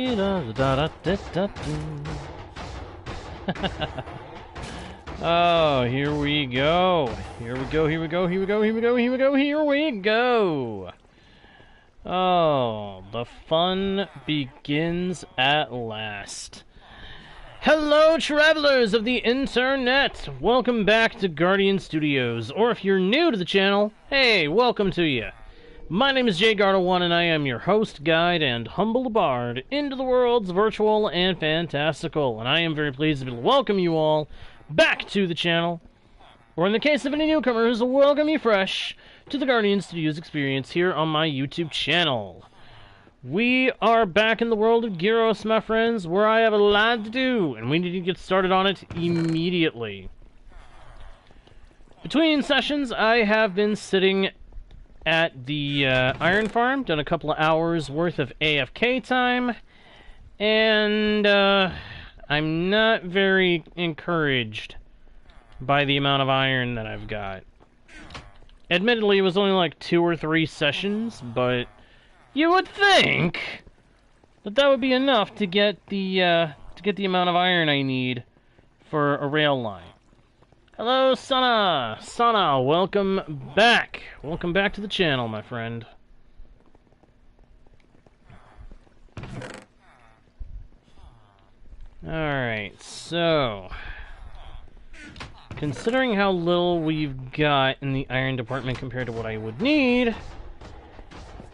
Oh, here we go. Here we go, here we go, here we go, here we go, here we go, here we go. Oh, the fun begins at last. Hello, travelers of the internet! Welcome back to Guardian Studios, or if you're new to the channel, hey, welcome to you. My name is JGardo1, and I am your host, guide, and humble bard into the worlds virtual and fantastical, and I am very pleased to be able to welcome you all back to the channel, or in the case of any newcomers, welcome you fresh to the Guardian Studios experience here on my YouTube channel. We are back in the world of Gyros, my friends, where I have a lot to do, and we need to get started on it immediately. Between sessions, I have been sitting at the iron farm, done a couple of hours worth of AFK time, and I'm not very encouraged by the amount of iron that I've got. Admittedly, it was only like 2 or 3 sessions, but you would think that that would be enough to get the amount of iron I need for a rail line. Hello, Sana! Sana, welcome back! Welcome back to the channel, my friend. Alright, so considering how little we've got in the iron department compared to what I would need,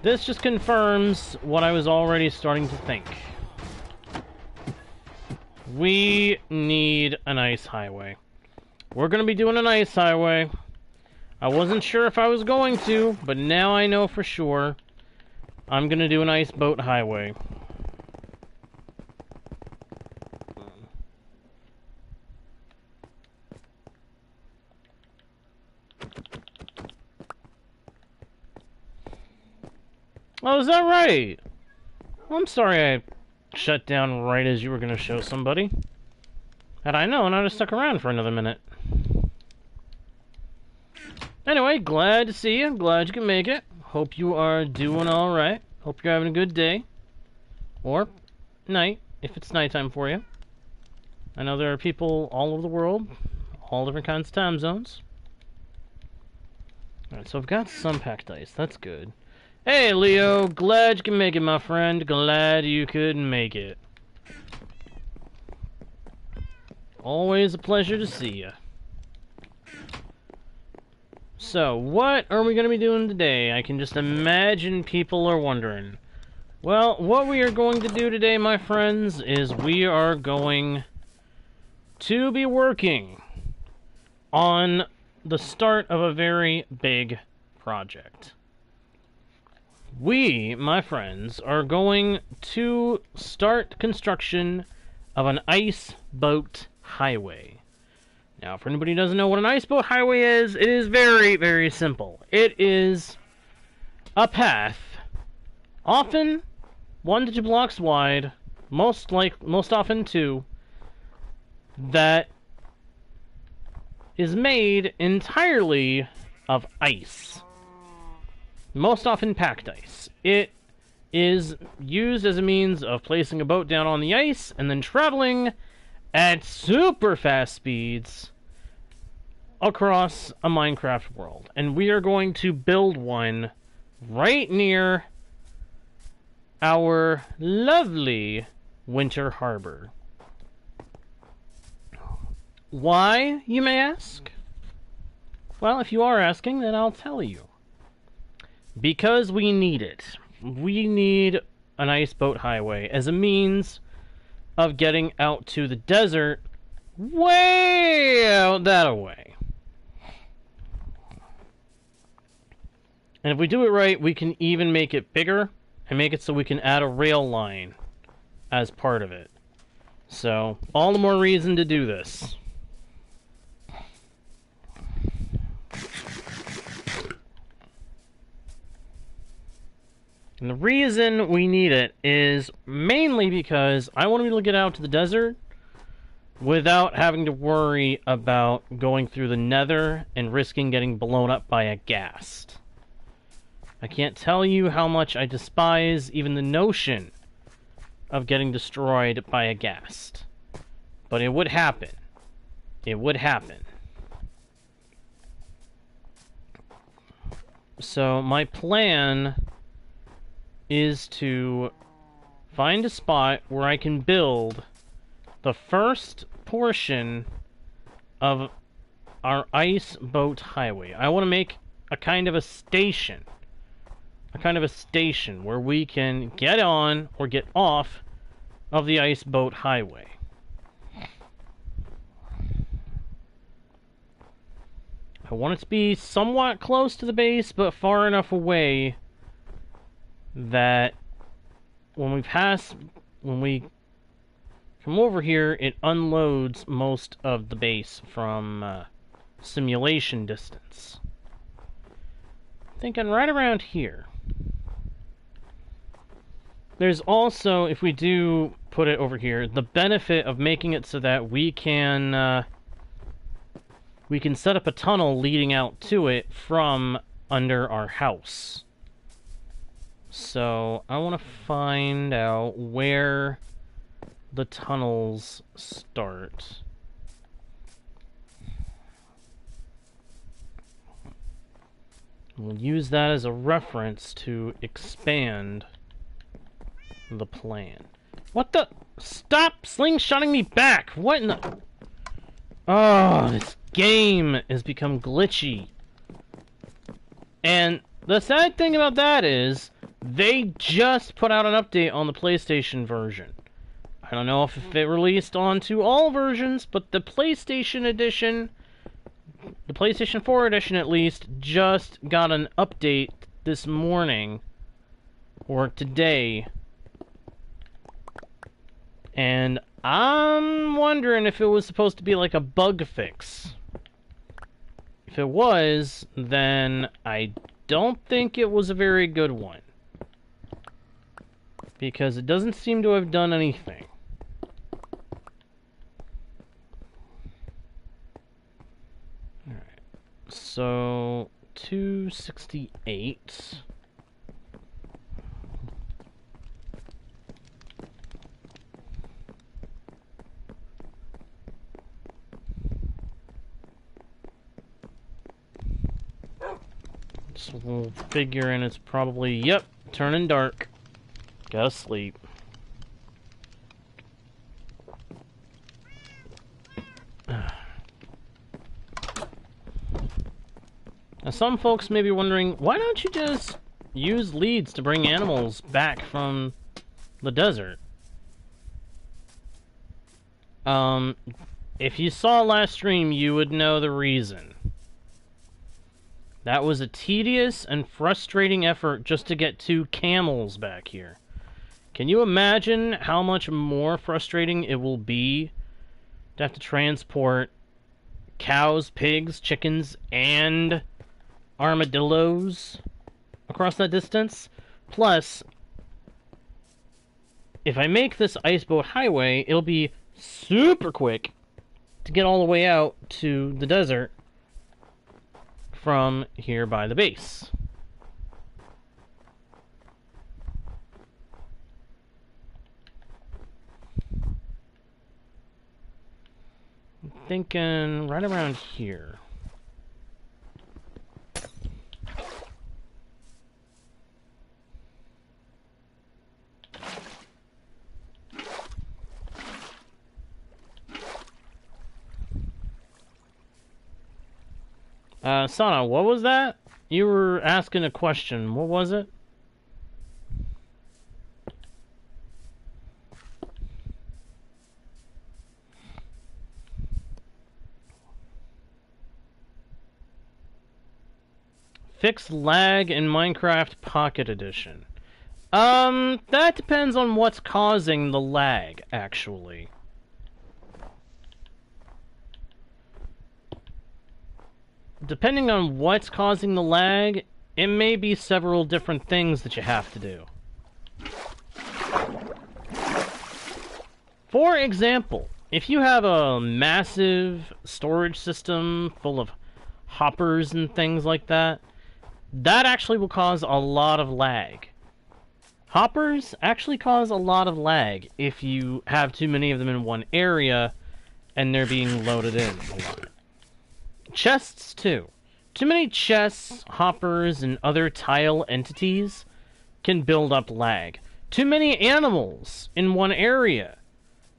this just confirms what I was already starting to think. We need an ice highway. We're going to be doing an ice highway. I wasn't sure if I was going to, but now I know for sure. I'm going to do an ice boat highway. Oh, is that right? I'm sorry I shut down right as you were going to show somebody. Had I known, I'd have stuck around for another minute. Anyway, glad to see you. Glad you can make it. Hope you are doing alright. Hope you're having a good day. Or night, if it's nighttime for you. I know there are people all over the world, all different kinds of time zones. Alright, so I've got some packed ice. That's good. Hey, Leo. Glad you can make it, my friend. Glad you could make it. Always a pleasure to see you. So, what are we going to be doing today? I can just imagine people are wondering. Well, what we are going to do today, my friends, is we are going to be working on the start of a very big project. We, my friends, are going to start construction of an ice boat highway. Now, for anybody who doesn't know what an ice boat highway is, it is very, very simple. It is a path, often 1 to 2 blocks wide, most often 2, that is made entirely of ice. Most often packed ice. It is used as a means of placing a boat down on the ice and then traveling at super fast speeds across a Minecraft world. And we are going to build one right near our lovely winter harbor. Why, you may ask? Well, if you are asking, then I'll tell you. Because we need it. We need an ice boat highway as a means of getting out to the desert way out that way. And if we do it right, we can even make it bigger and make it so we can add a rail line as part of it. So, all the more reason to do this. And the reason we need it is mainly because I want to be able to get out to the desert without having to worry about going through the Nether and risking getting blown up by a ghast. I can't tell you how much I despise even the notion of getting destroyed by a ghast. But it would happen. It would happen. So my plan is to find a spot where I can build the first portion of our ice boat highway. I want to make a kind of a station. A kind of a station where we can get on or get off of the ice boat highway. I want it to be somewhat close to the base, but far enough away that when we come over here, it unloads most of the base from simulation distance. Thinking right around here. There's also, if we do put it over here, the benefit of making it so that we can set up a tunnel leading out to it from under our house. So I want to find out where the tunnels start. We'll use that as a reference to expand the plan. What the? Stop slingshotting me back! What in the... Oh, this game has become glitchy. And the sad thing about that is, they just put out an update on the PlayStation version. I don't know if it released onto all versions, but the PlayStation edition, the PlayStation 4 edition at least, just got an update this morning, or today. And I'm wondering if it was supposed to be like a bug fix. If it was, then I don't think it was a very good one. Because it doesn't seem to have done anything. Alright. So, 268. So we'll figure in it's probably, yep, turning dark. Gotta sleep. Now some folks may be wondering, why don't you just use leads to bring animals back from the desert? If you saw last stream, you would know the reason. That was a tedious and frustrating effort just to get 2 camels back here. Can you imagine how much more frustrating it will be to have to transport cows, pigs, chickens, and armadillos across that distance? Plus, if I make this ice boat highway, it'll be super quick to get all the way out to the desert from here by the base. I'm thinking right around here. Sana, what was that? You were asking a question. What was it? Fix lag in Minecraft Pocket Edition. That depends on what's causing the lag, actually. Depending on what's causing the lag, it may be several different things that you have to do. For example, if you have a massive storage system full of hoppers and things like that, that actually will cause a lot of lag. Hoppers actually cause a lot of lag if you have too many of them in one area and they're being loaded in a lot. Chests, too. Too many chests, hoppers, and other tile entities can build up lag. Too many animals in one area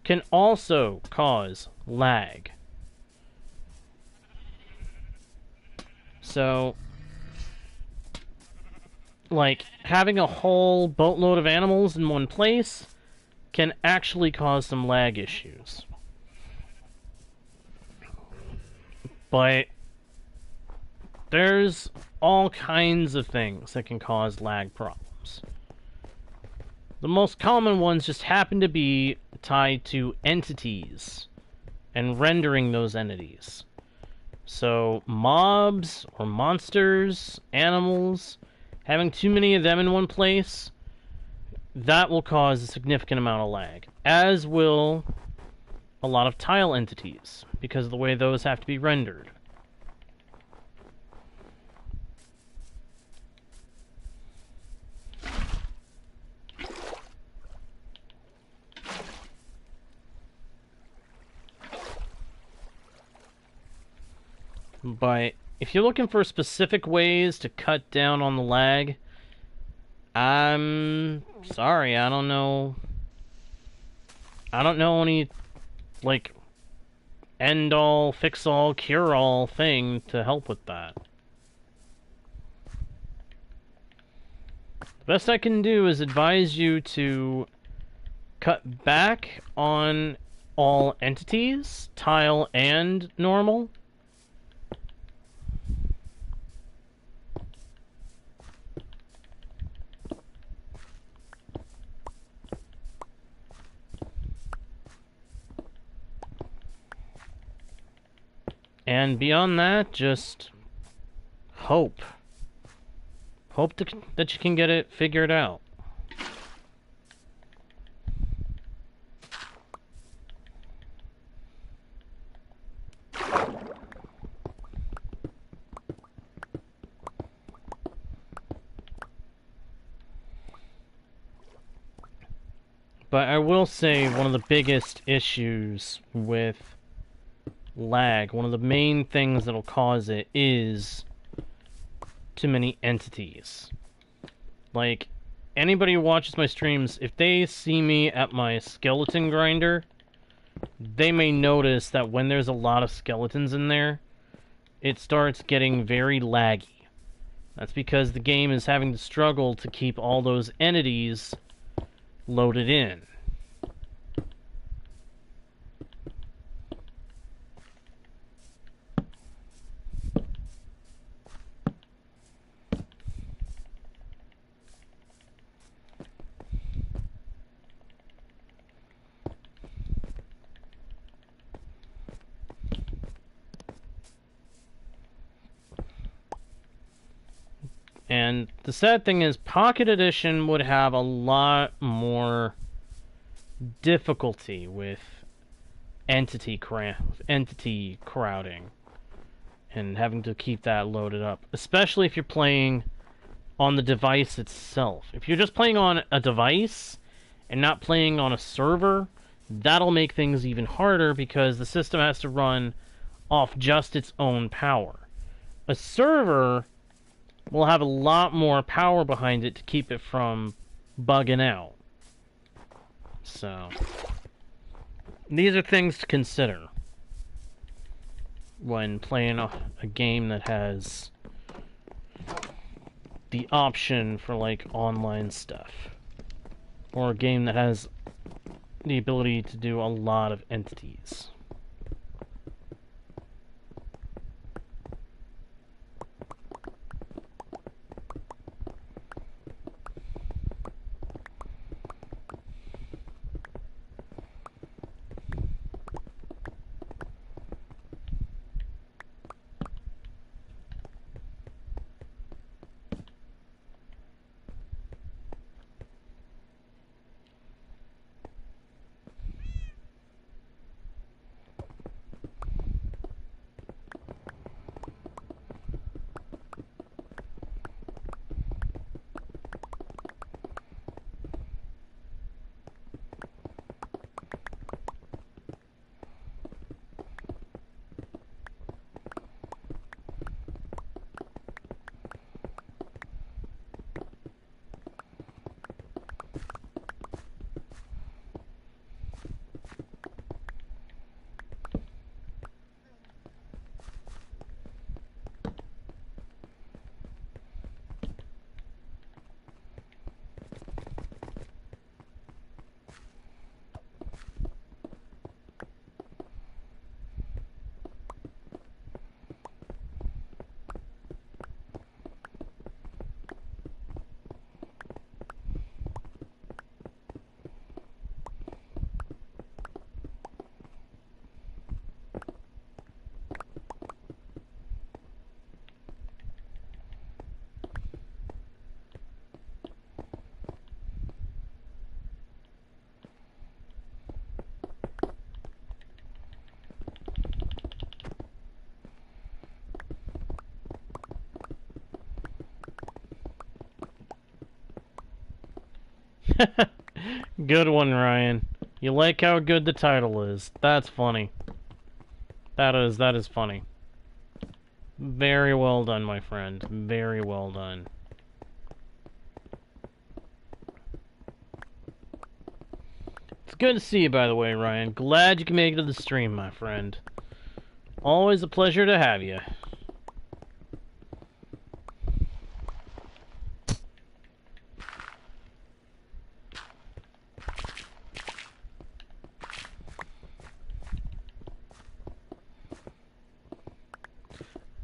can also cause lag. So, like, having a whole boatload of animals in one place can actually cause some lag issues. But there's all kinds of things that can cause lag problems. The most common ones just happen to be tied to entities and rendering those entities. So mobs or monsters, animals, having too many of them in one place, that will cause a significant amount of lag, as will a lot of tile entities, because of the way those have to be rendered. But if you're looking for specific ways to cut down on the lag, I'm sorry, I don't know any, like, end-all, fix-all, cure-all thing to help with that. The best I can do is advise you to cut back on all entities, tile and normal. And beyond that, just hope. Hope that you can get it figured out. But I will say one of the biggest issues with lag, one of the main things that'll cause it is too many entities. Like, anybody who watches my streams, if they see me at my skeleton grinder, they may notice that when there's a lot of skeletons in there, it starts getting very laggy. That's because the game is having to struggle to keep all those entities loaded in. And the sad thing is, Pocket Edition would have a lot more difficulty with entity crowding and having to keep that loaded up, especially if you're playing on the device itself. If you're just playing on a device and not playing on a server, that'll make things even harder because the system has to run off just its own power. A server will have a lot more power behind it to keep it from bugging out. So, these are things to consider when playing a game that has the option for, like, online stuff. Or a game that has the ability to do a lot of entities. Good one, Ryan. You like how good the title is. That's funny. That is funny. Very well done, my friend. Very well done. It's good to see you, by the way, Ryan. Glad you can make it to the stream, my friend. Always a pleasure to have you.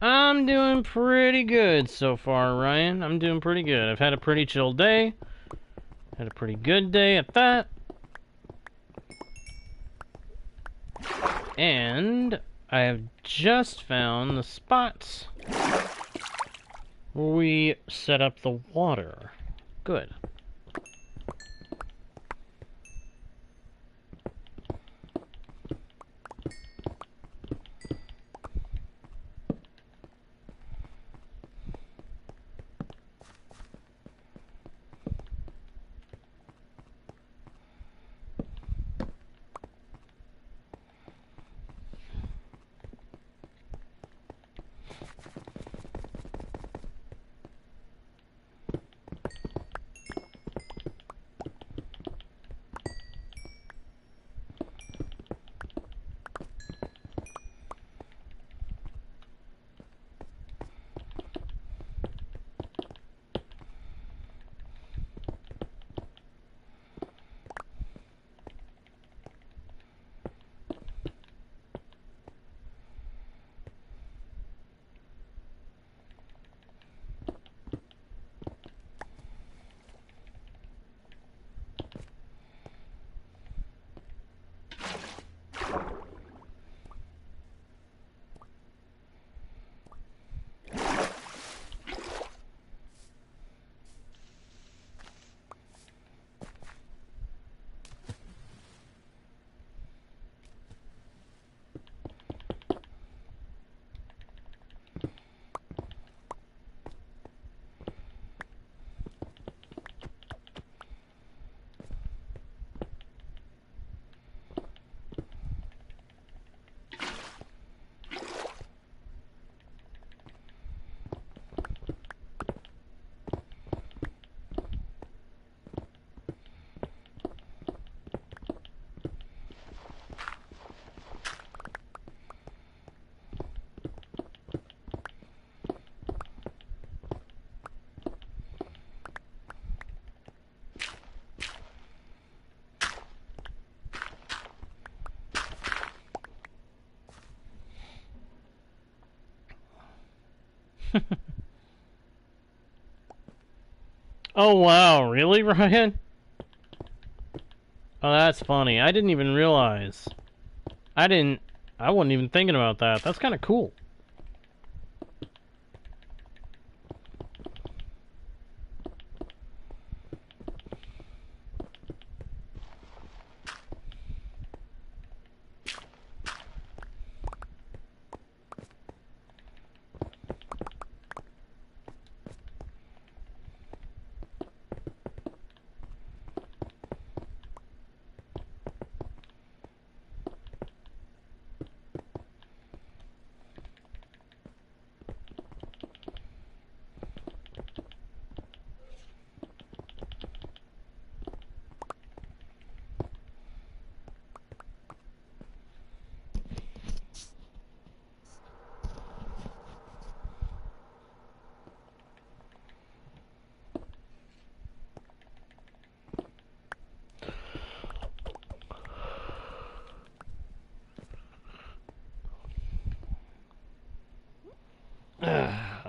I'm doing pretty good so far, Ryan. I'm doing pretty good. I've had a pretty chill day. Had a pretty good day at that. And I have just found the spots where we set up the water. Good. Oh wow, really, Ryan? Oh, that's funny. I didn't even realize. I wasn't even thinking about that. That's kind of cool.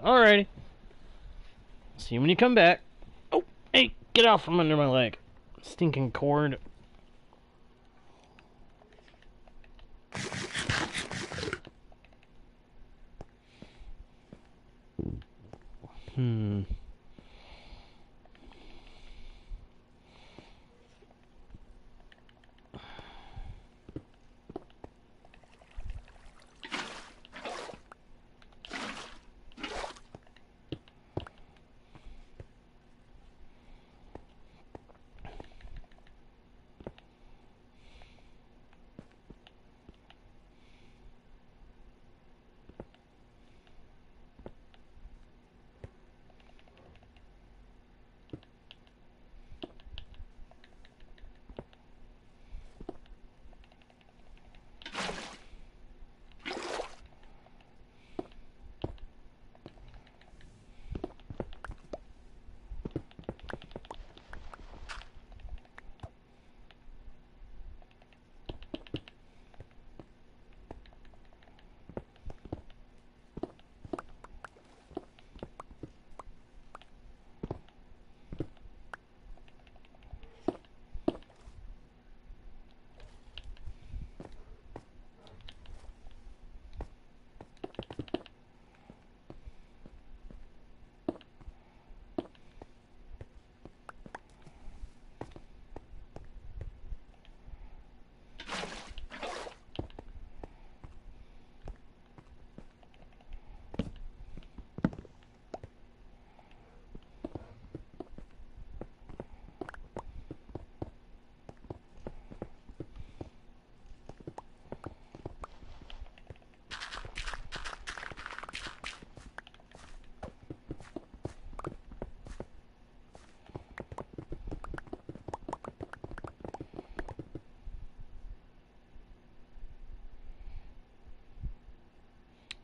Alrighty. See you when you come back. Oh, hey, get out from under my leg. Stinking cord.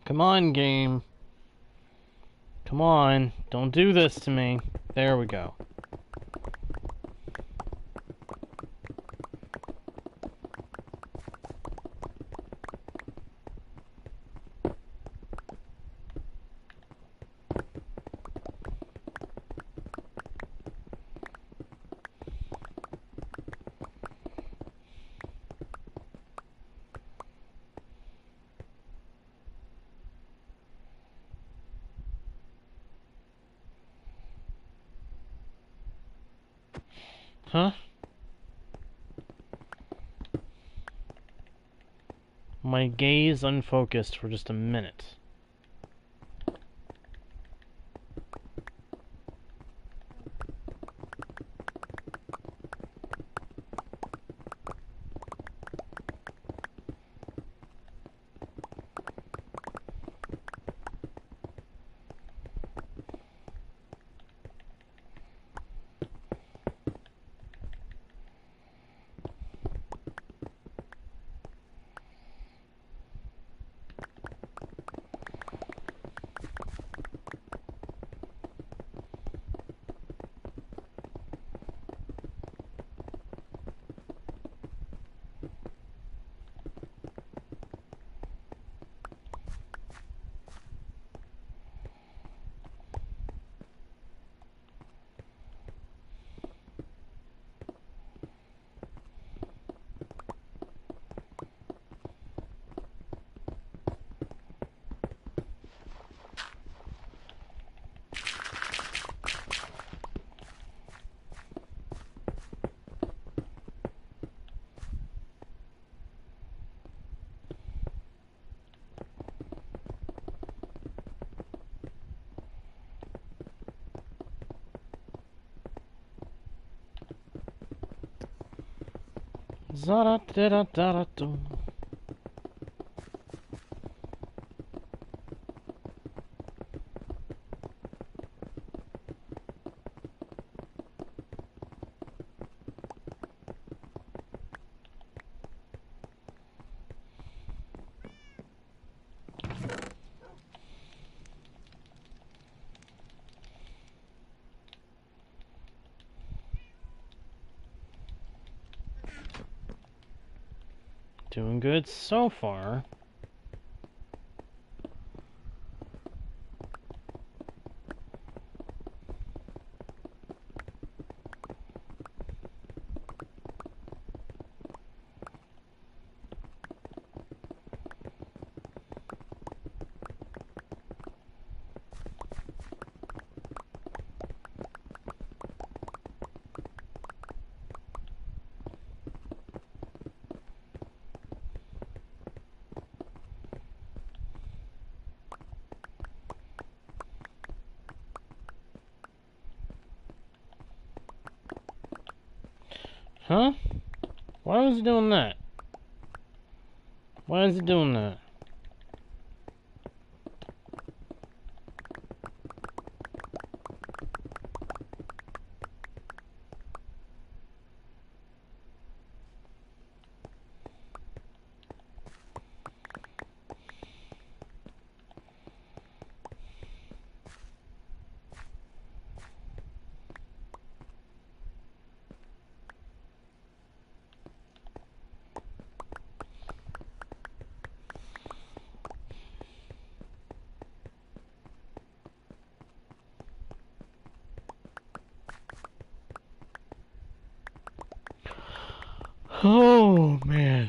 Come on, game. Come on. Don't do this to me. There we go. Huh? My gaze unfocused for just a minute. Zara-da-da-da-da-dum. Doing good so far. Huh? Why was it doing that? Why is it doing that? Oh, man.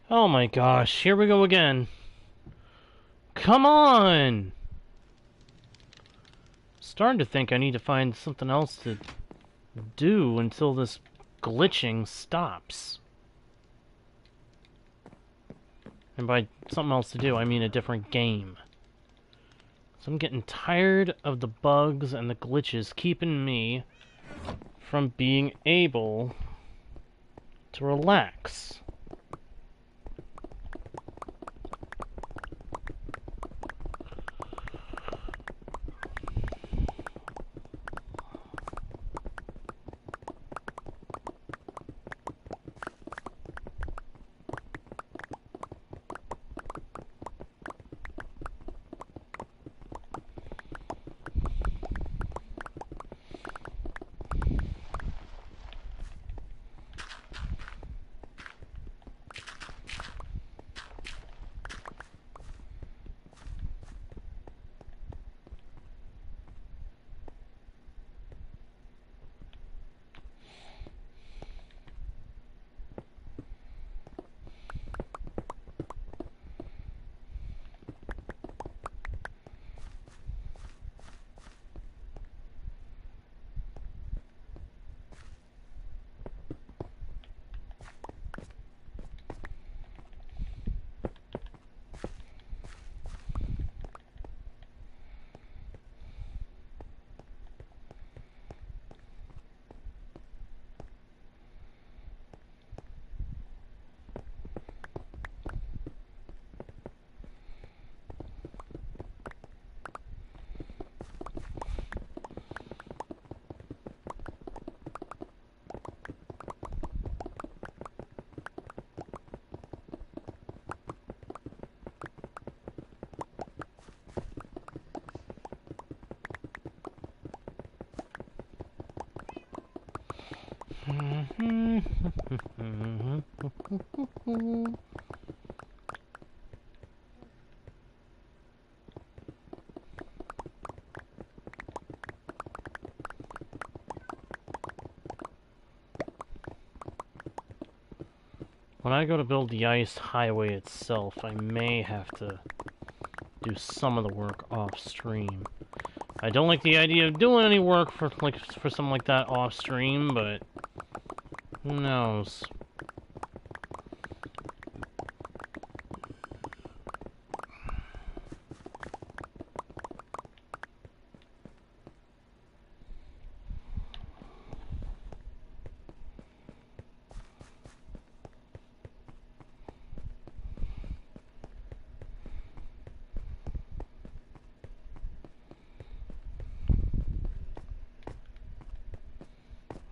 Oh my gosh, here we go again. Come on! Starting to think I need to find something else to do until this glitching stops. And by something else to do, I mean a different game. So I'm getting tired of the bugs and the glitches keeping me from being able to relax. When I go to build the ice highway itself, I may have to do some of the work off stream. I don't like the idea of doing any work for something like that off stream, but who knows?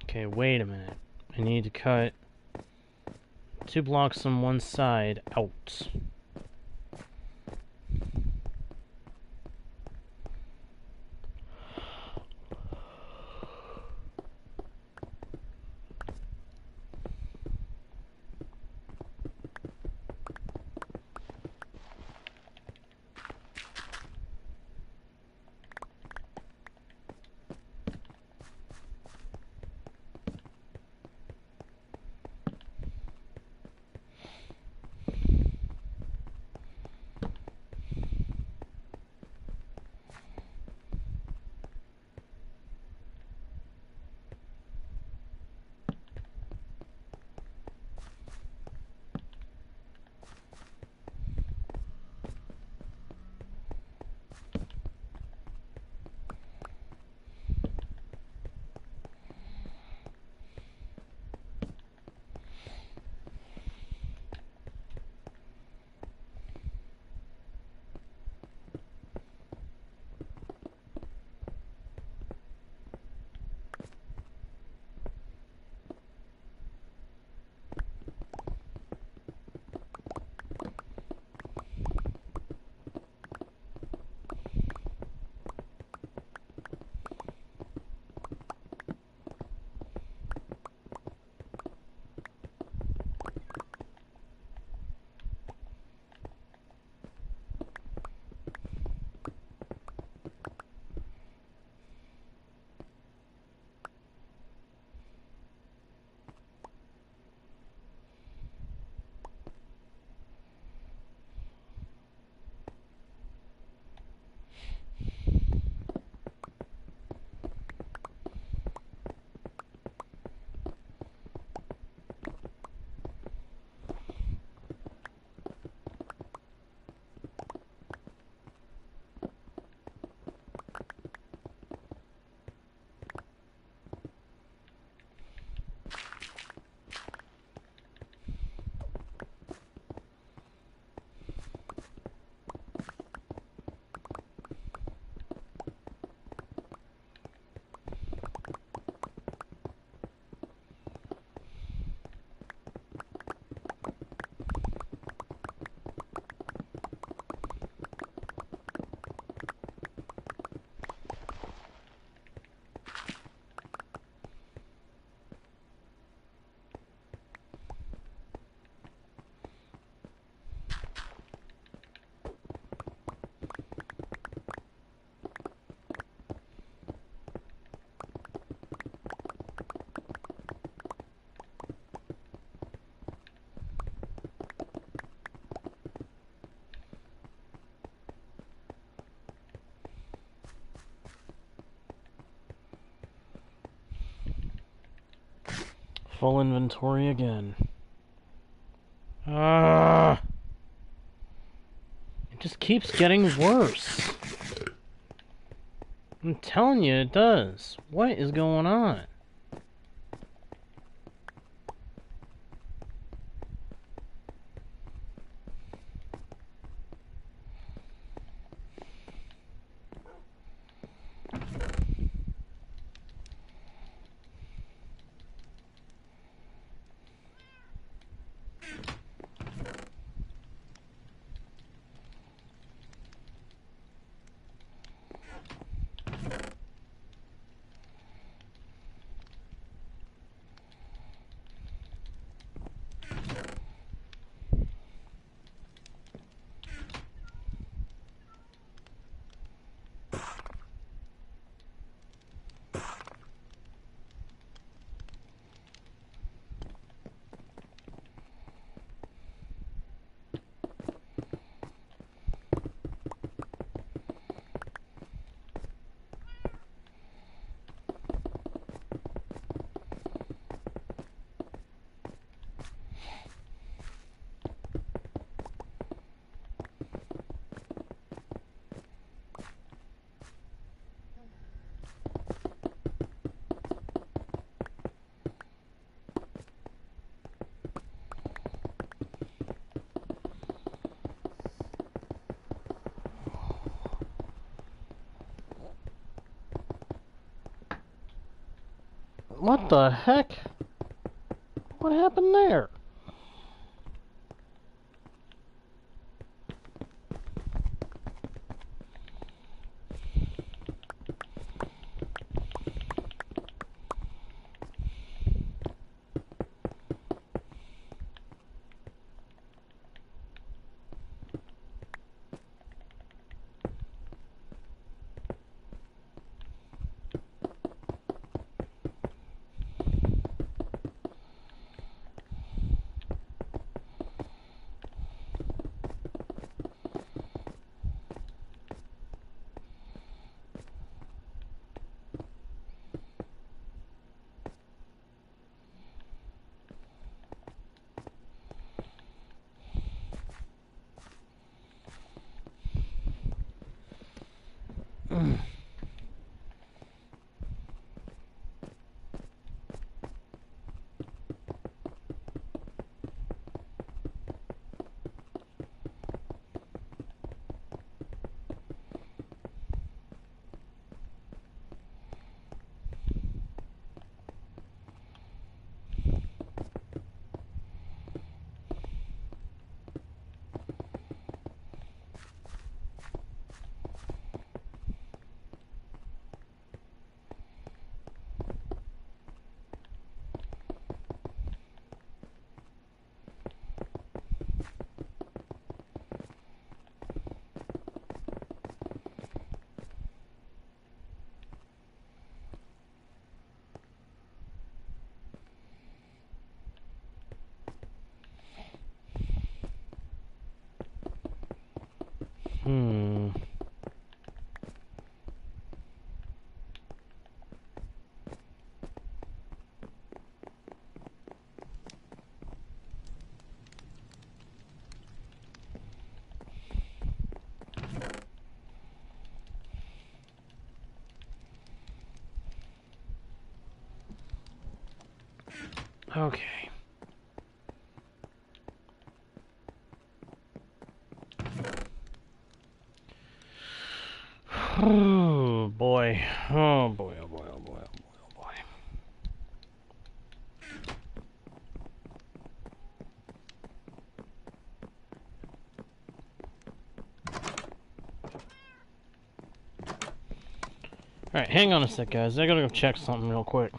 Okay, wait a minute. I need to cut 2 blocks on one side out. Full inventory again. It just keeps getting worse. I'm telling you, it does. What is going on? What the heck? What happened there? Okay. Oh boy. Oh boy, oh boy, oh boy, oh boy, oh boy. Alright, hang on a sec, guys. I gotta go check something real quick.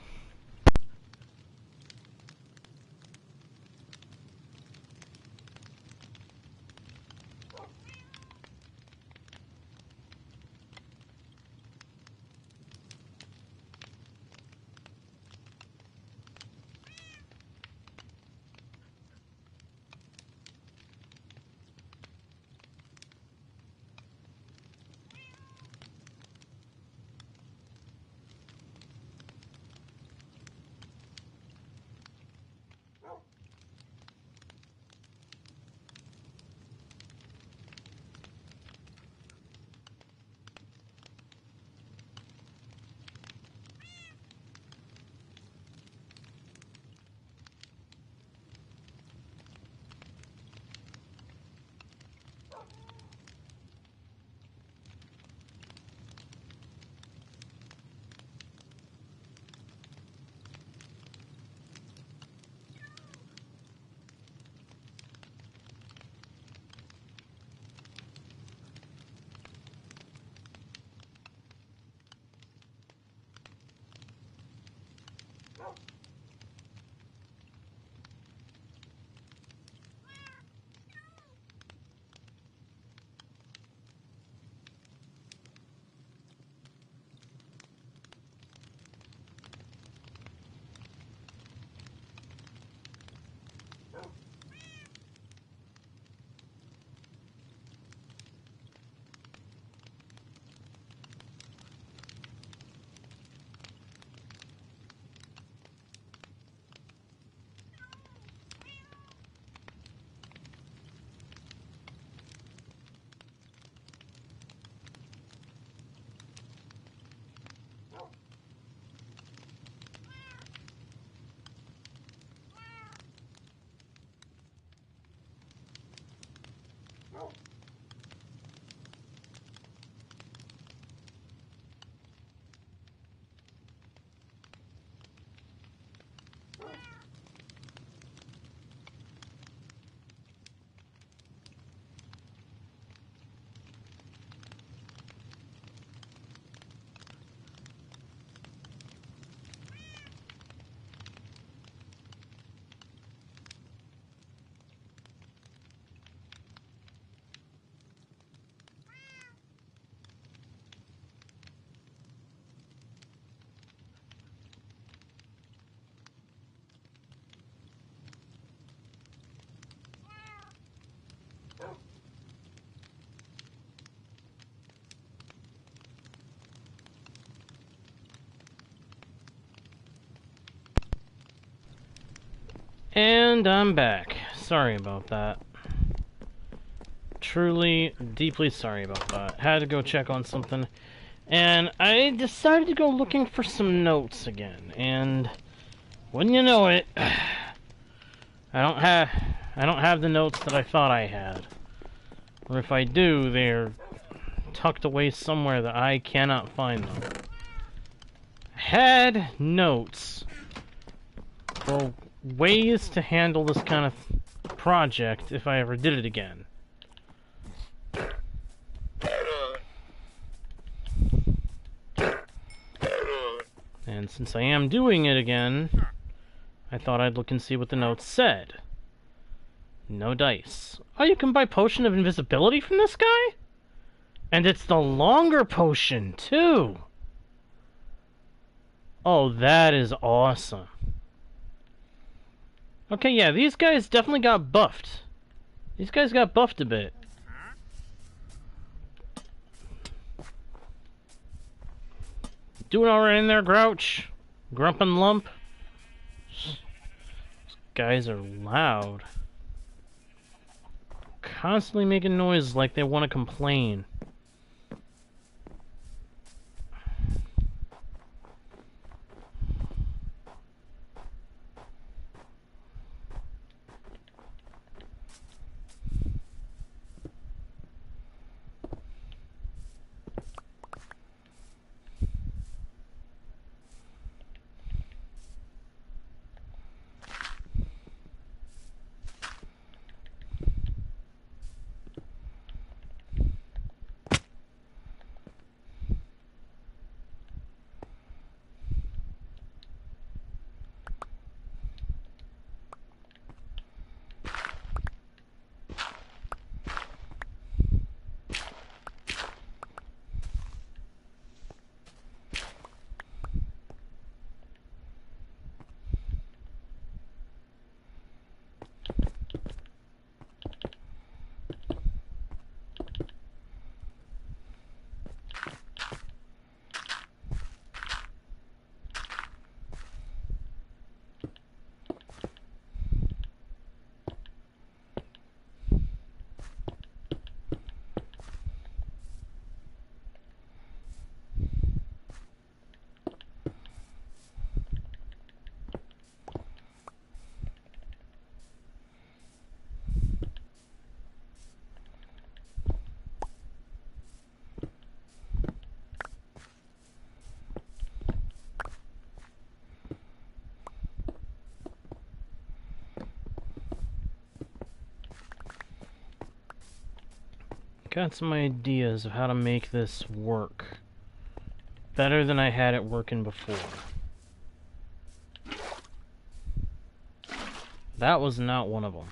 And I'm back. Sorry about that. Truly, deeply sorry about that. Had to go check on something. And I decided to go looking for some notes again. And wouldn't you know it, I don't have the notes that I thought I had. Or if I do, they're tucked away somewhere that I cannot find them. I had notes for ways to handle this kind of project if I ever did it again. And since I am doing it again, I thought I'd look and see what the notes said. No dice. Oh, you can buy Potion of Invisibility from this guy? And it's the longer potion, too! Oh, that is awesome. Okay, yeah, these guys definitely got buffed. These guys got buffed a bit. Doing alright in there, Grouch? Grump and Lump? These guys are loud. Constantly making noise like they want to complain. Got some ideas of how to make this work better than I had it working before. That was not one of them.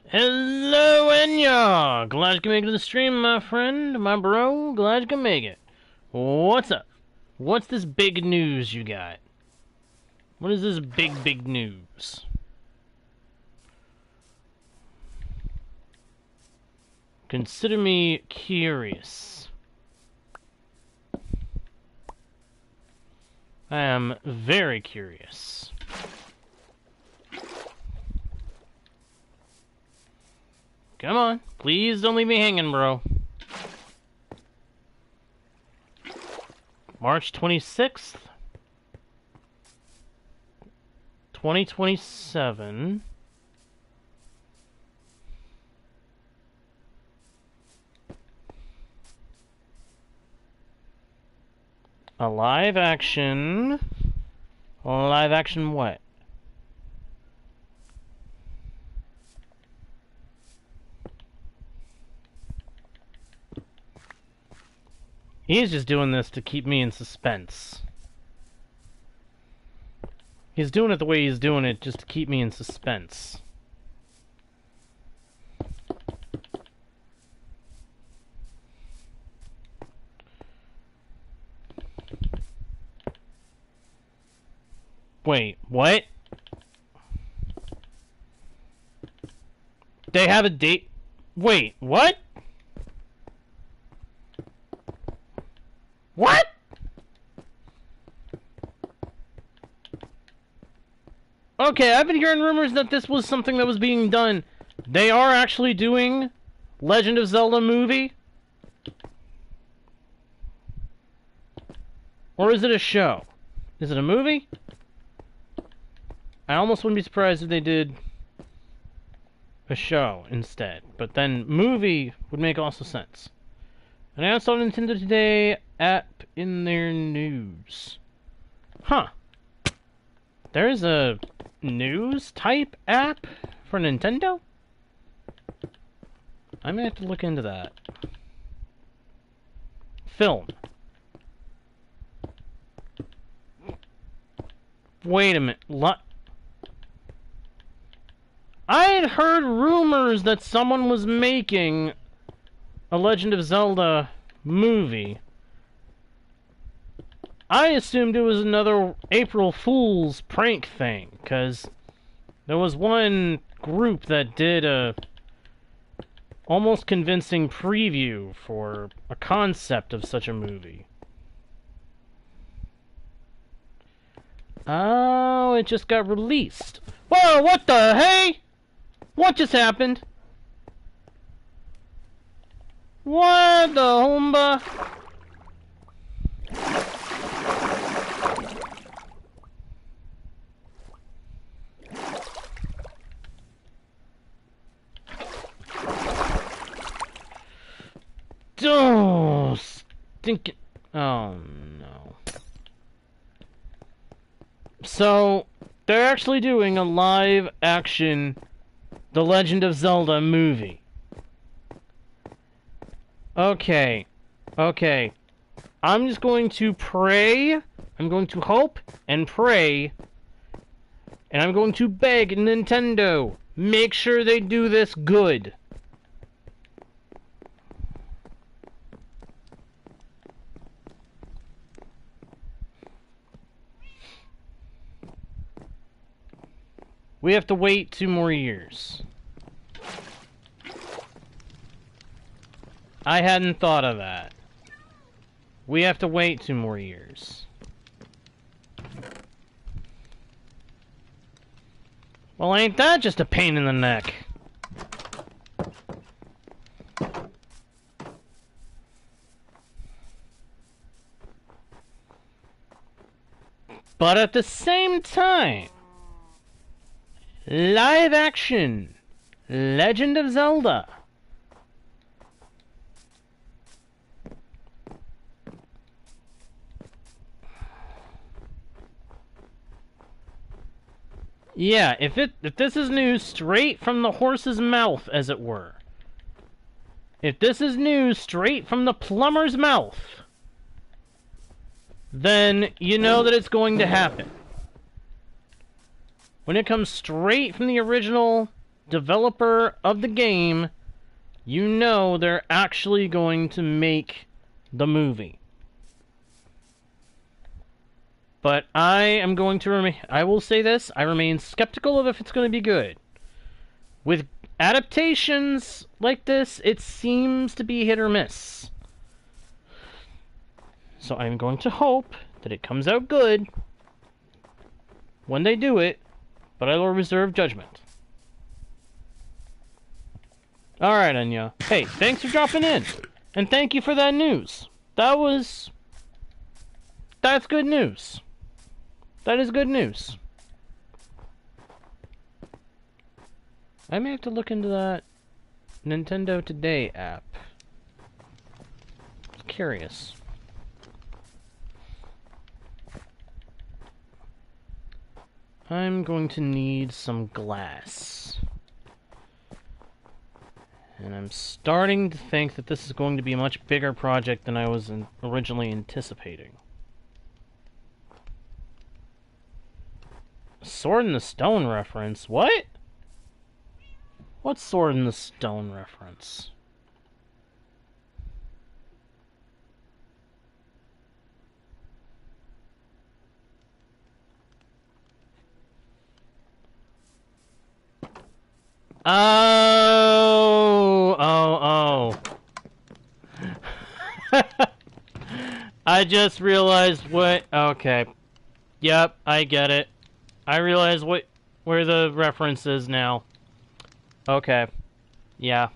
Hello, Enya! Glad you can make it to the stream, my friend, my bro. Glad you can make it. What's up? What's this big news you got? What is this big news? Consider me curious. I am very curious. Come on. Please don't leave me hanging, bro. March 26th. 2027. A live action. Live action what? He's just doing this to keep me in suspense. He's doing it the way he's doing it just to keep me in suspense. Wait, what? They have a date? Wait, what? What? Okay, I've been hearing rumors that this was something that was being done. They are actually doing Legend of Zelda movie? Or is it a show? Is it a movie? I almost wouldn't be surprised if they did a show instead. But then movie would make also sense. Announced on Nintendo Today app in their news. Huh. There's a news type app for Nintendo? I'm gonna have to look into that. Film. Wait a minute. I had heard rumors that someone was making a Legend of Zelda movie. I assumed it was another April Fool's prank thing, because there was one group that did a almost convincing preview for a concept of such a movie. Oh, it just got released. Whoa, what the hey? What just happened? What the humba? Oh, stinking. Oh, no. So, they're actually doing a live-action The Legend of Zelda movie. Okay. Okay. I'm just going to pray. I'm going to hope and pray. And I'm going to beg Nintendo. Make sure they do this good. We have to wait 2 more years. I hadn't thought of that. We have to wait 2 more years. Well, ain't that just a pain in the neck? But at the same time, live action Legend of Zelda. Yeah, if this is news straight from the horse's mouth, as it were. If this is news straight from the plumber's mouth, then you know that it's going to happen. When it comes straight from the original developer of the game, you know they're actually going to make the movie. But I am going to remain... I will say this, I remain skeptical of if it's going to be good. With adaptations like this, it seems to be hit or miss. So I'm going to hope that it comes out good when they do it, but I will reserve judgment. Alright, Anya. Hey, thanks for dropping in. And thank you for that news. That's good news. That is good news. I may have to look into that Nintendo Today app. I'm curious. I'm going to need some glass. And I'm starting to think that this is going to be a much bigger project than I was originally anticipating. Sword in the Stone reference? What? What's Sword in the Stone reference? Oh, I just realized what. Okay. Yep, I get it. I realize where the reference is now. Okay. Yeah.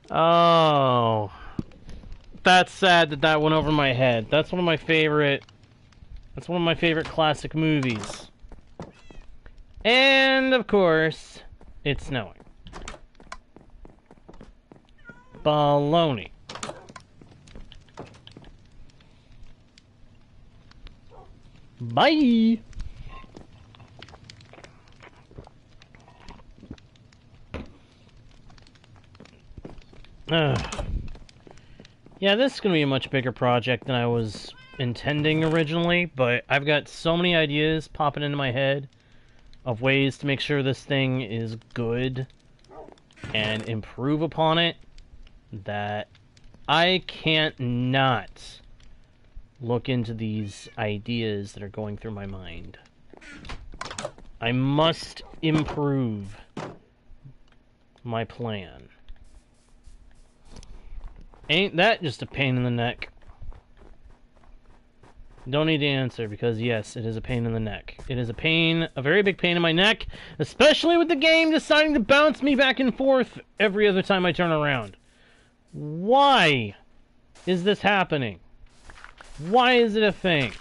Oh. That's sad that that went over my head. That's one of my favorite classic movies. And of course, it's snowing. Baloney. Bye. Yeah, this is going to be a much bigger project than I was intending originally, but I've got so many ideas popping into my head of ways to make sure this thing is good and improve upon it that I can't not look into these ideas that are going through my mind. I must improve my plan. Ain't that just a pain in the neck? Don't need to answer, because yes, it is a pain in the neck. It is a very big pain in my neck, especially with the game deciding to bounce me back and forth every other time I turn around. Why is this happening? Why is it a thing?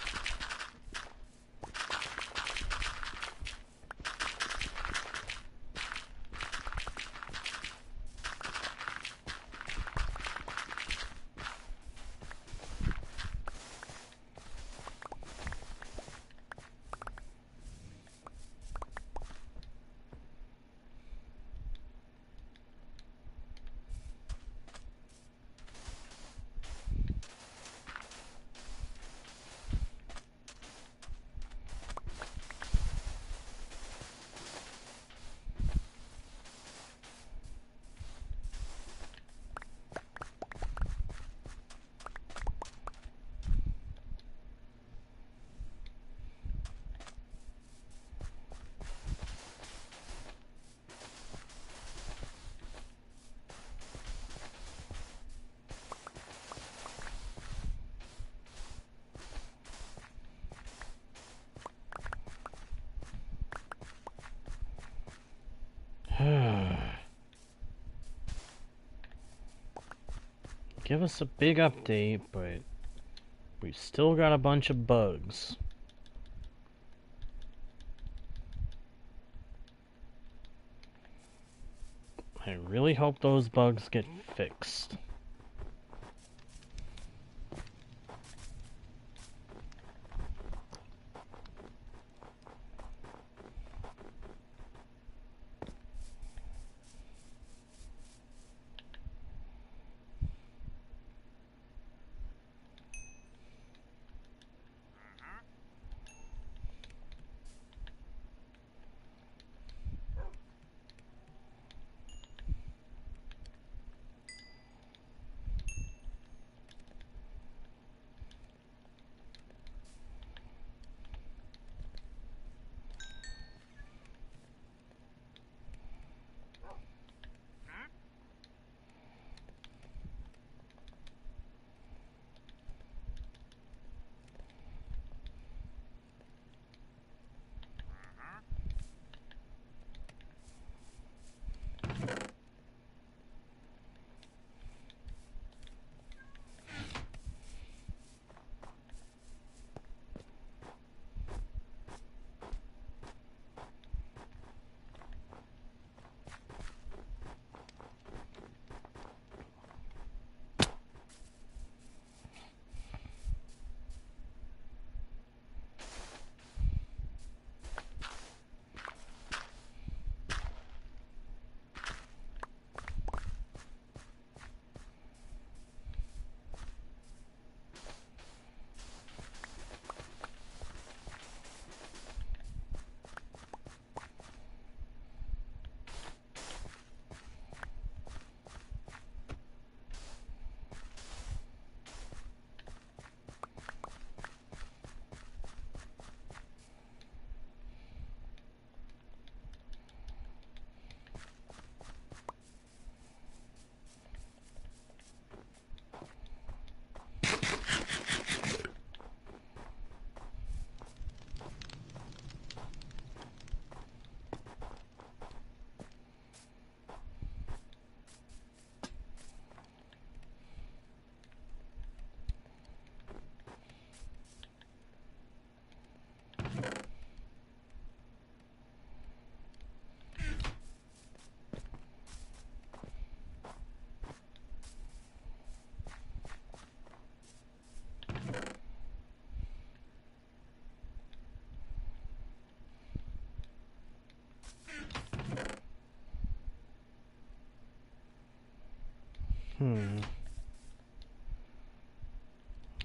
Give us a big update, but we've still got a bunch of bugs. I really hope those bugs get fixed.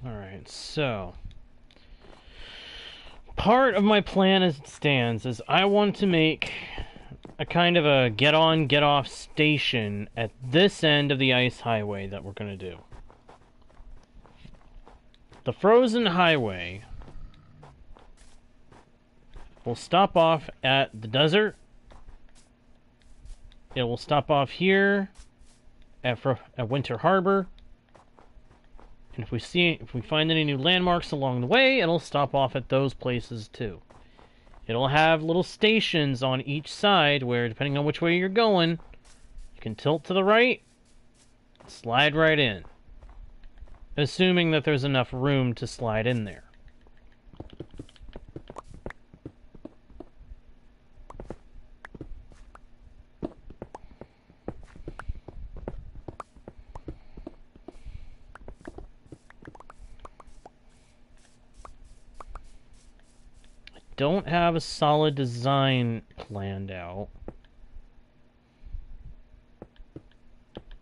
Alright, so... part of my plan as it stands is I want to make a kind of a get-on, get-off station at this end of the ice highway that we're going to do. The frozen highway will stop off at the desert. It will stop off here at Winter Harbor. And if we find any new landmarks along the way, it'll stop off at those places too. It'll have little stations on each side where, depending on which way you're going, you can tilt to the right, slide right in. Assuming that there's enough room to slide in there. Don't have a solid design planned out,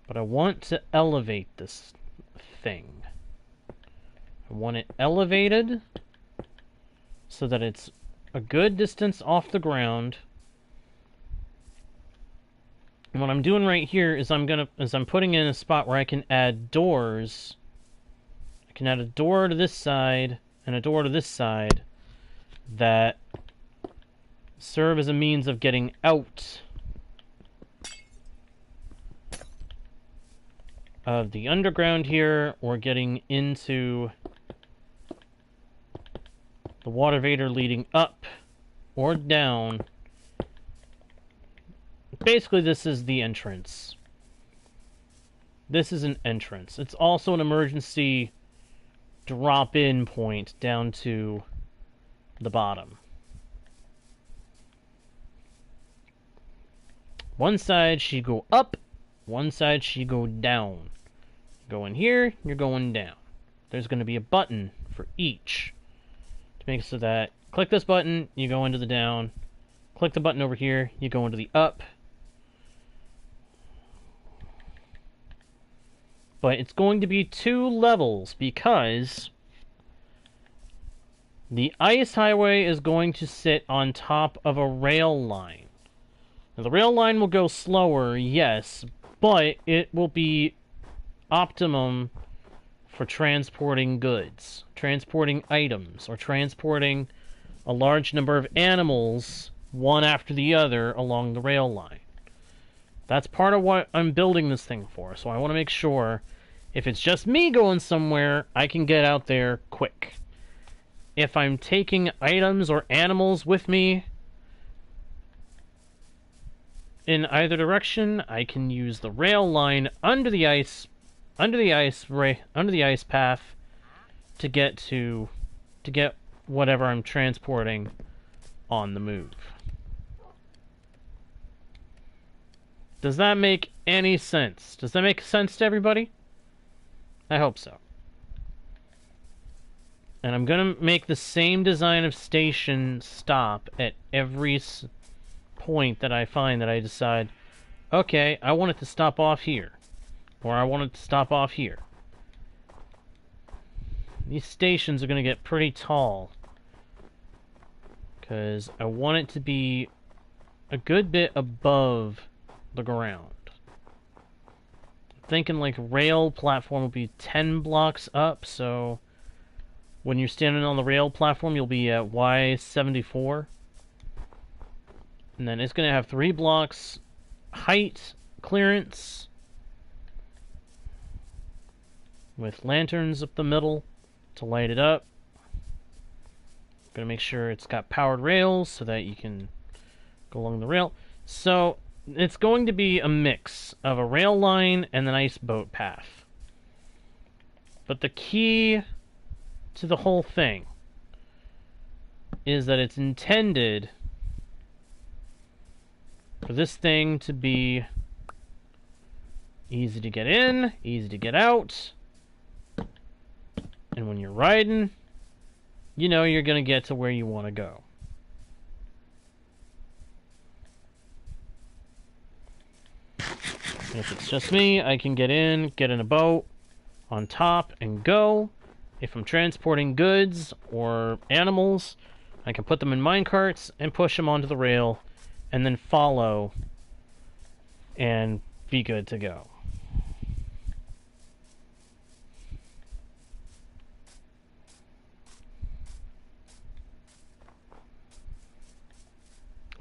but I want to elevate this thing. I want it elevated so that it's a good distance off the ground. And what I'm doing right here is I'm putting in a spot where I can add doors. I can add a door to this side and a door to this side that serve as a means of getting out of the underground here, or getting into the water vader leading up or down. Basically, this is the entrance. This is an entrance. It's also an emergency drop-in point down to the bottom. One side she go up, one side she go down. Go in here, you're going down. There's going to be a button for each to make it so that click this button, you go into the down. Click the button over here, you go into the up. But it's going to be 2 levels because the ice highway is going to sit on top of a rail line. Now, the rail line will go slower, yes, but it will be optimum for transporting goods, transporting items, or transporting a large number of animals, one after the other, along the rail line. That's part of what I'm building this thing for, so I want to make sure if it's just me going somewhere, I can get out there quick. If I'm taking items or animals with me in either direction, I can use the rail line under the ice path to get whatever I'm transporting on the move. Does that make any sense? Does that make sense to everybody? I hope so. And I'm going to make the same design of station stop at every point that I find that I decide, okay, I want it to stop off here. Or I want it to stop off here. These stations are going to get pretty tall, because I want it to be a good bit above the ground. I'm thinking like rail platform will be 10 blocks up, so when you're standing on the rail platform, you'll be at Y74. And then it's going to have 3 blocks height clearance with lanterns up the middle to light it up. Going to make sure it's got powered rails so that you can go along the rail. So it's going to be a mix of a rail line and an ice boat path. But the key to the whole thing is that it's intended for this thing to be easy to get in, easy to get out, and when you're riding, you know you're going to get to where you want to go. And if it's just me, I can get in a boat on top, and go. If I'm transporting goods or animals, I can put them in minecarts and push them onto the rail, and then follow and be good to go.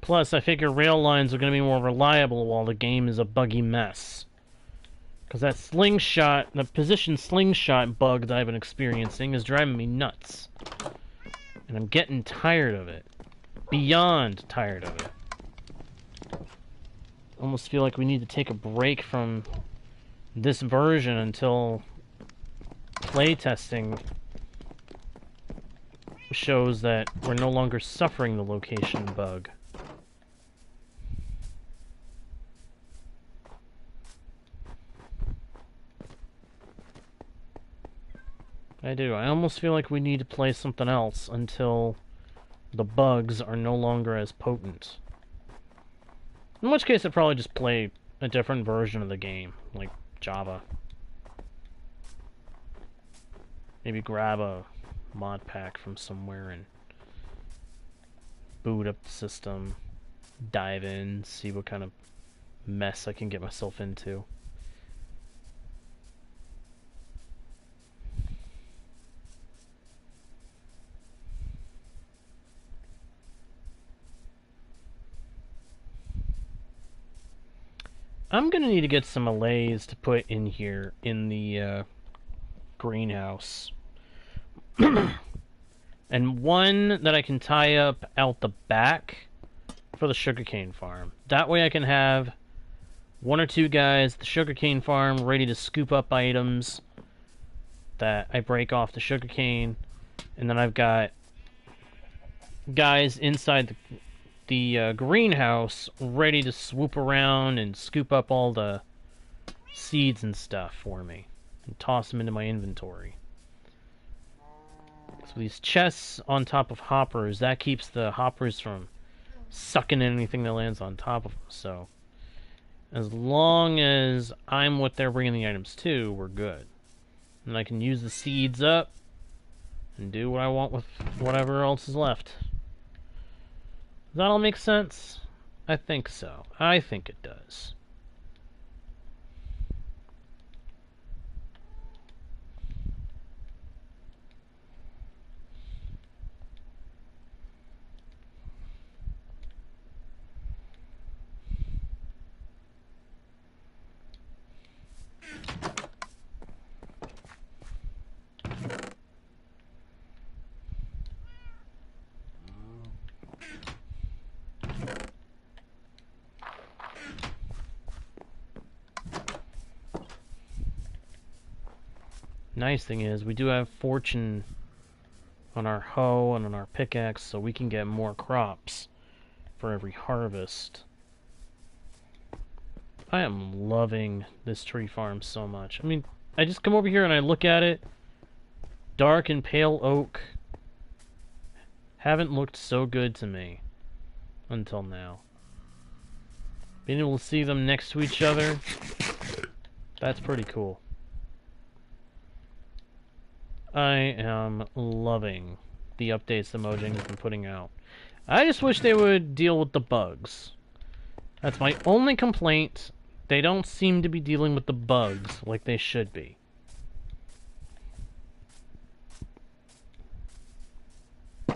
Plus, I figure rail lines are going to be more reliable while the game is a buggy mess. Because that slingshot, the position slingshot bug that I've been experiencing is driving me nuts. And I'm getting tired of it. Beyond tired of it. Almost feel like we need to take a break from this version until playtesting shows that we're no longer suffering the location bug. I do. I almost feel like we need to play something else until the bugs are no longer as potent. In which case, I'd probably just play a different version of the game, like Java. Maybe grab a mod pack from somewhere and boot up the system, dive in, see what kind of mess I can get myself into. I'm gonna need to get some allays to put in here in the greenhouse. And one that I can tie up out the back for the sugarcane farm. That way I can have one or two guys at the sugarcane farm ready to scoop up items that I break off the sugarcane, and then I've got guys inside the greenhouse ready to swoop around and scoop up all the seeds and stuff for me and toss them into my inventory. So these chests on top of hoppers, that keeps the hoppers from sucking in anything that lands on top of them. So as long as I'm what they're bringing the items to, we're good. And I can use the seeds up and do what I want with whatever else is left. Does that all make sense? I think so. I think it does. Nice thing is, we do have fortune on our hoe and on our pickaxe, so we can get more crops for every harvest. I am loving this tree farm so much. I mean, I just come over here and I look at it. Dark and pale oak haven't looked so good to me until now. Being able to see them next to each other, that's pretty cool. I am loving the updates that Mojang has been putting out. I just wish they would deal with the bugs. That's my only complaint. They don't seem to be dealing with the bugs like they should be. I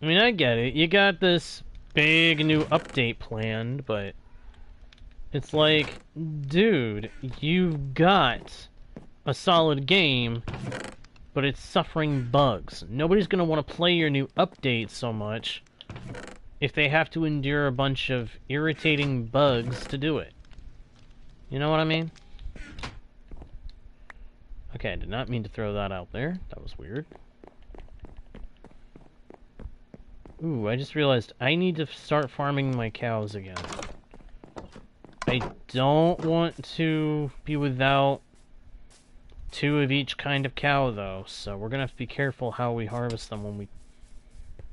mean, I get it. You got this big new update planned, but it's like, dude, you've got a solid game, but it's suffering bugs. Nobody's going to want to play your new update so much if they have to endure a bunch of irritating bugs to do it. You know what I mean? Okay, I did not mean to throw that out there. That was weird. Ooh, I just realized I need to start farming my cows again. I don't want to be without 2 of each kind of cow, though, so we're gonna have to be careful how we harvest them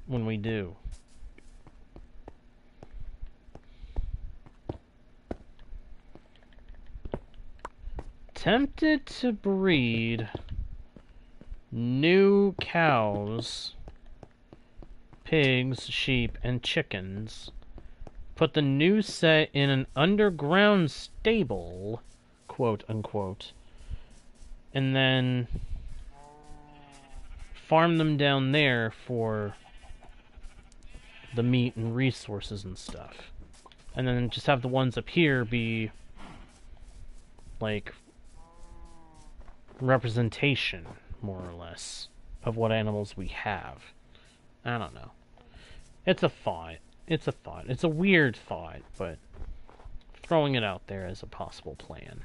when we do. attempted to breed new cows, pigs, sheep, and chickens. Put the new set in an underground stable, quote unquote, and then farm them down there for the meat and resources and stuff. And then just have the ones up here be like representation, more or less, of what animals we have. I don't know. It's a thought. It's a thought. It's a weird thought, but throwing it out there as a possible plan.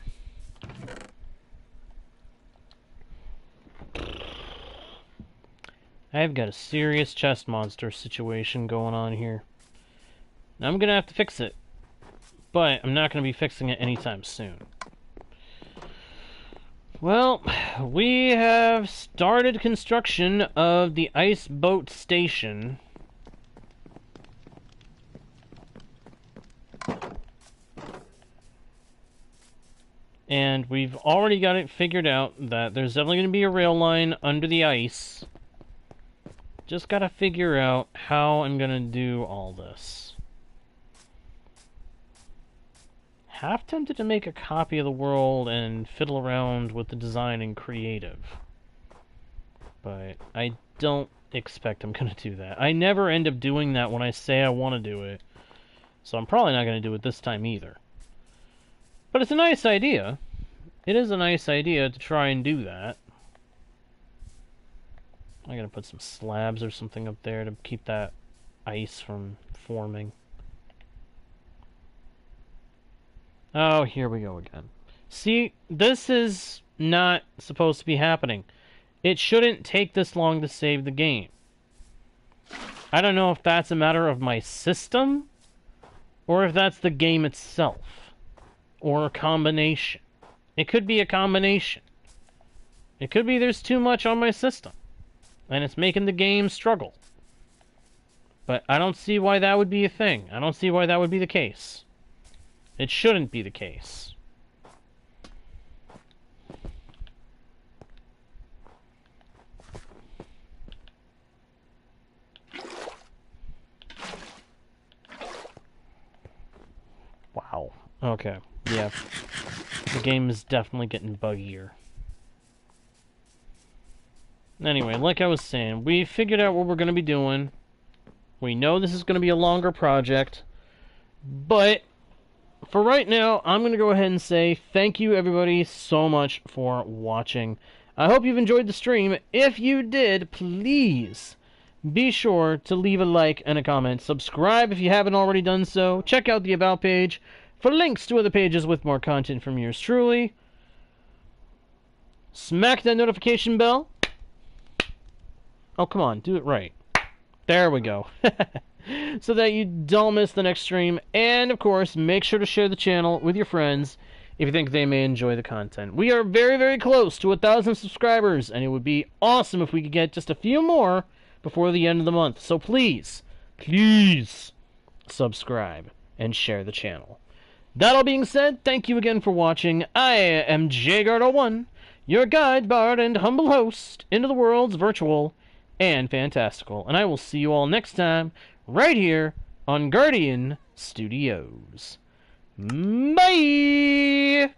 I've got a serious chest monster situation going on here. Now I'm gonna have to fix it, but I'm not gonna be fixing it anytime soon. Well, we have started construction of the ice boat station. And we've already got it figured out that there's definitely going to be a rail line under the ice. Just gotta figure out how I'm gonna do all this. Half tempted to make a copy of the world and fiddle around with the design in creative. But I don't expect I'm gonna do that. I never end up doing that when I say I want to do it. So I'm probably not gonna do it this time either. But it's a nice idea. It is a nice idea to try and do that. I gotta put some slabs or something up there to keep that ice from forming. Oh, here we go again. See, this is not supposed to be happening. It shouldn't take this long to save the game. I don't know if that's a matter of my system, or if that's the game itself, or a combination. It could be a combination. It could be there's too much on my system, and it's making the game struggle. But I don't see why that would be a thing. I don't see why that would be the case. It shouldn't be the case. Wow. Okay. Yeah. The game is definitely getting buggier. Anyway, like I was saying, we figured out what we're going to be doing. We know this is going to be a longer project. But for right now, I'm going to go ahead and say thank you everybody so much for watching. I hope you've enjoyed the stream. If you did, please be sure to leave a like and a comment. Subscribe if you haven't already done so. Check out the About page for links to other pages with more content from yours truly. Smack that notification bell. Oh, come on, do it right. There we go. So that you don't miss the next stream. And, of course, make sure to share the channel with your friends if you think they may enjoy the content. We are very, very close to 1,000 subscribers, and it would be awesome if we could get just a few more before the end of the month. So please, please subscribe and share the channel. That all being said, thank you again for watching. I am JGuard01, your guide, bard, and humble host into the world's virtual and fantastical. And I will see you all next time, right here on Guardian Studios. Bye!